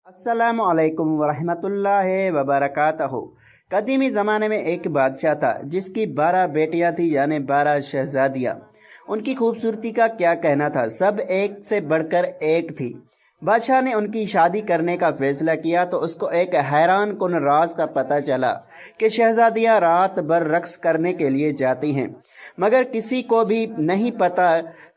अस्सलामु अलैकुम वरहमतुल्लाहि वबरकातहू। कदीमी ज़माने में एक बादशाह था जिसकी 12 बेटियां थी, यानी 12 शहजादियां। उनकी खूबसूरती का क्या कहना था, सब एक से बढ़कर एक थी। बादशाह ने उनकी शादी करने का फैसला किया तो उसको एक हैरान कुन राज का पता चला कि शहजादियां रात भर रक्स करने के लिए जाती हैं, मगर किसी को भी नहीं पता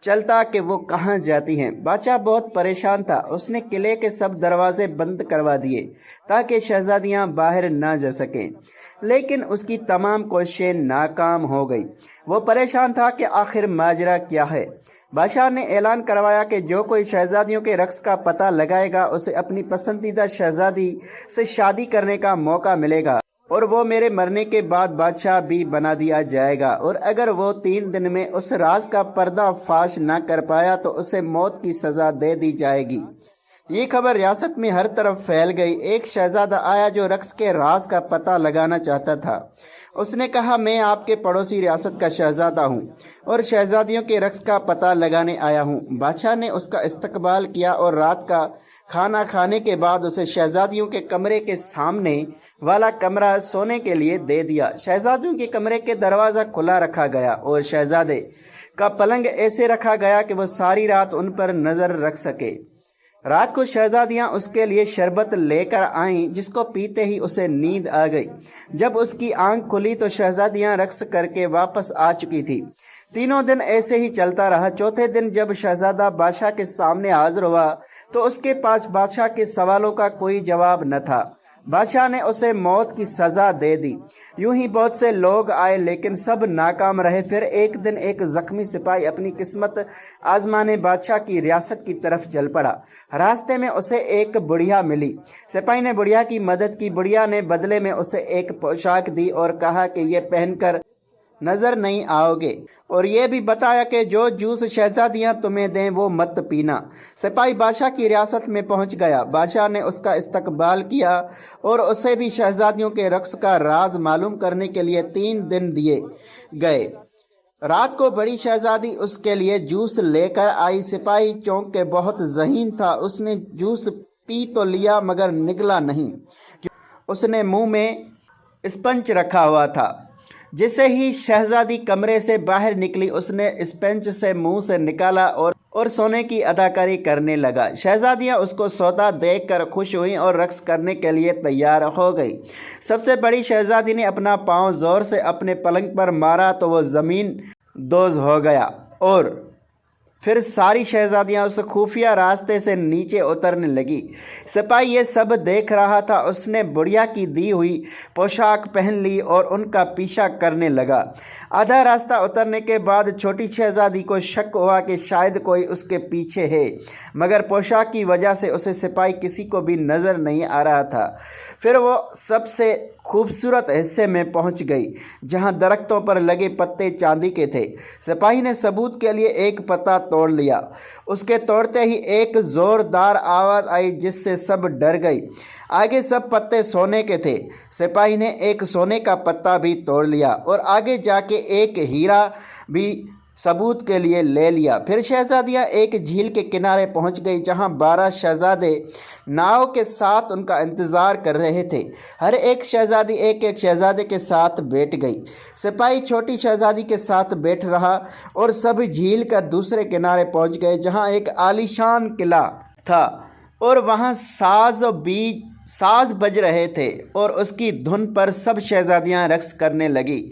चलता कि वो कहाँ जाती हैं। बादशाह बहुत परेशान था। उसने किले के सब दरवाजे बंद करवा दिए ताकि शहजादियां बाहर ना जा सकें, लेकिन उसकी तमाम कोशिशें नाकाम हो गई। वो परेशान था कि आखिर माजरा क्या है। बादशाह ने ऐलान करवाया कि जो कोई शहजादियों के रक्स का पता लगाएगा उसे अपनी पसंदीदा शहजादी से शादी करने का मौका मिलेगा, और वो मेरे मरने के बाद बादशाह भी बना दिया जाएगा। और अगर वो 3 दिन में उस राज का पर्दाफाश ना कर पाया तो उसे मौत की सजा दे दी जाएगी। ये खबर रियासत में हर तरफ फैल गई। एक शहजादा आया जो रक्स के राज का पता लगाना चाहता था। उसने कहा, मैं आपके पड़ोसी रियासत का शहजादा हूँ और शहजादियों के रक्स का पता लगाने आया हूँ। बादशाह ने उसका इस्तकबाल किया और रात का खाना खाने के बाद उसे शहजादियों के कमरे के सामने वाला कमरा सोने के लिए दे दिया। शहजादियों के कमरे के दरवाज़ा खुला रखा गया और शहजादे का पलंग ऐसे रखा गया कि वो सारी रात उन पर नजर रख सके। रात को शहजादियां उसके लिए शरबत लेकर आईं, जिसको पीते ही उसे नींद आ गई। जब उसकी आंख खुली तो शहजादियां रक्स करके वापस आ चुकी थी। तीनों दिन ऐसे ही चलता रहा। चौथे दिन जब शहजादा बादशाह के सामने हाजिर हुआ तो उसके पास बादशाह के सवालों का कोई जवाब न था। बादशाह ने उसे मौत की सजा दे दी। यूं ही बहुत से लोग आए लेकिन सब नाकाम रहे। फिर एक दिन एक जख्मी सिपाही अपनी किस्मत आजमाने बादशाह की रियासत की तरफ चल पड़ा। रास्ते में उसे एक बुढ़िया मिली। सिपाही ने बुढ़िया की मदद की। बुढ़िया ने बदले में उसे एक पोशाक दी और कहा कि ये पहनकर नजर नहीं आओगे, और ये भी बताया कि जो जूस शहजादियां तुम्हें दें वो मत पीना। सिपाही बादशाह की रियासत में पहुंच गया। बादशाह ने उसका इस्तकबाल किया और उसे भी शहजादियों के रक्स का राज मालूम करने के लिए 3 दिन दिए गए। रात को बड़ी शहजादी उसके लिए जूस लेकर आई। सिपाही चौंक के बहुत ज़हीन था। उसने जूस पी तो लिया मगर निगला नहीं। उसने मुंह में स्पंज रखा हुआ था। जैसे ही शहजादी कमरे से बाहर निकली उसने स्पंज से मुंह से निकाला और सोने की अदाकारी करने लगा। शहजादियां उसको सौदा देखकर खुश हुई और रक्स करने के लिए तैयार हो गई। सबसे बड़ी शहजादी ने अपना पांव जोर से अपने पलंग पर मारा तो वो ज़मीन दोज हो गया, और फिर सारी शहजादियां उस खुफिया रास्ते से नीचे उतरने लगी। सिपाही ये सब देख रहा था। उसने बुढ़िया की दी हुई पोशाक पहन ली और उनका पीछा करने लगा। आधा रास्ता उतरने के बाद छोटी शहजादी को शक हुआ कि शायद कोई उसके पीछे है, मगर पोशाक की वजह से उसे सिपाही किसी को भी नज़र नहीं आ रहा था। फिर वो सबसे खूबसूरत हिस्से में पहुंच गई जहां दरख्तों पर लगे पत्ते चांदी के थे। सिपाही ने सबूत के लिए एक पत्ता तोड़ लिया। उसके तोड़ते ही एक ज़ोरदार आवाज़ आई जिससे सब डर गई। आगे सब पत्ते सोने के थे। सिपाही ने एक सोने का पत्ता भी तोड़ लिया और आगे जाके एक हीरा भी सबूत के लिए ले लिया। फिर शहजादियां एक झील के किनारे पहुंच गई जहां 12 शहजादे नाव के साथ उनका इंतज़ार कर रहे थे। हर एक शहजादी एक एक शहजादे के साथ बैठ गई। सिपाही छोटी शहजादी के साथ बैठ रहा और सब झील का दूसरे किनारे पहुंच गए जहां एक आलीशान किला था, और वहां साज बज रहे थे और उसकी धुन पर सब शहजादियां रक्स करने लगी।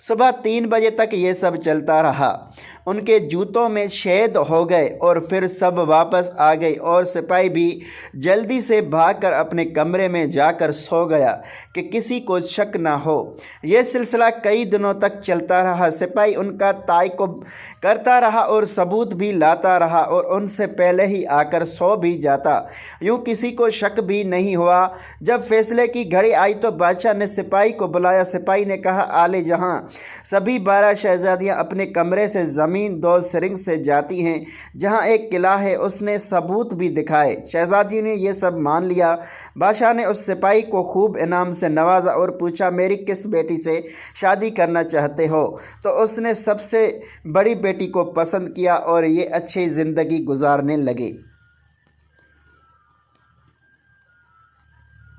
सुबह 3 बजे तक ये सब चलता रहा। उनके जूतों में छेद हो गए और फिर सब वापस आ गई, और सिपाही भी जल्दी से भागकर अपने कमरे में जाकर सो गया कि किसी को शक ना हो। यह सिलसिला कई दिनों तक चलता रहा। सिपाही उनका ताक़ुब करता रहा और सबूत भी लाता रहा और उनसे पहले ही आकर सो भी जाता। यूँ किसी को शक भी नहीं हुआ। जब फैसले की घड़ी आई तो बादशाह ने सिपाही को बुलाया। सिपाही ने कहा, आले जहाँ सभी 12 शहजादियाँ अपने कमरे से ज़मीन 2 सिरिंग से जाती हैं जहाँ एक किला है। उसने सबूत भी दिखाए। शहजादी ने यह सब मान लिया। बादशाह ने उस सिपाही को खूब इनाम से नवाजा और पूछा, मेरी किस बेटी से शादी करना चाहते हो? तो उसने सबसे बड़ी बेटी को पसंद किया और ये अच्छी ज़िंदगी गुजारने लगे।